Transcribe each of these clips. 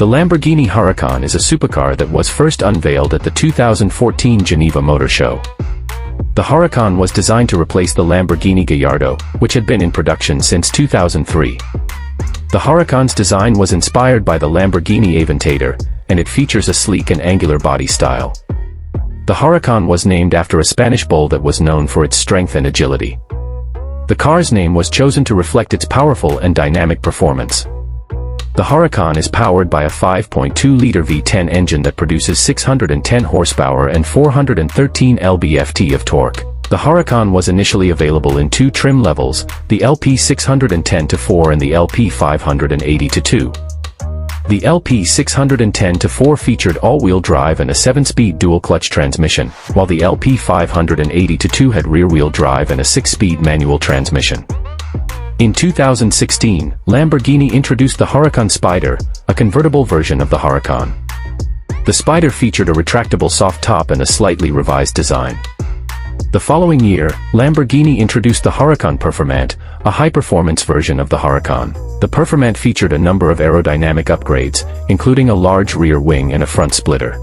The Lamborghini Huracan is a supercar that was first unveiled at the 2014 Geneva Motor Show. The Huracan was designed to replace the Lamborghini Gallardo, which had been in production since 2003. The Huracan's design was inspired by the Lamborghini Aventador, and it features a sleek and angular body style. The Huracan was named after a Spanish bull that was known for its strength and agility. The car's name was chosen to reflect its powerful and dynamic performance. The Huracan is powered by a 5.2-liter V10 engine that produces 610 horsepower and 413 lb-ft of torque. The Huracan was initially available in two trim levels, the LP 610-4 and the LP 580-2. The LP 610-4 featured all-wheel drive and a 7-speed dual-clutch transmission, while the LP 580-2 had rear-wheel drive and a 6-speed manual transmission. In 2016, Lamborghini introduced the Huracan Spider, a convertible version of the Huracan. The Spider featured a retractable soft top and a slightly revised design. The following year, Lamborghini introduced the Huracan Performante, a high-performance version of the Huracan. The Performante featured a number of aerodynamic upgrades, including a large rear wing and a front splitter.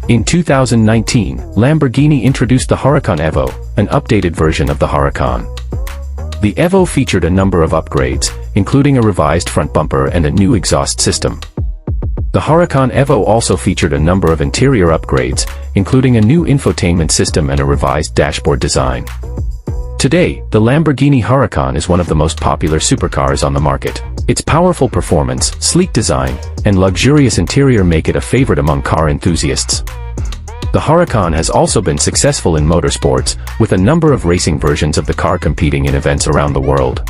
In 2019, Lamborghini introduced the Huracan Evo, an updated version of the Huracan. The Evo featured a number of upgrades, including a revised front bumper and a new exhaust system. The Huracan Evo also featured a number of interior upgrades, including a new infotainment system and a revised dashboard design. Today, the Lamborghini Huracan is one of the most popular supercars on the market. Its powerful performance, sleek design, and luxurious interior make it a favorite among car enthusiasts. The Huracan has also been successful in motorsports, with a number of racing versions of the car competing in events around the world.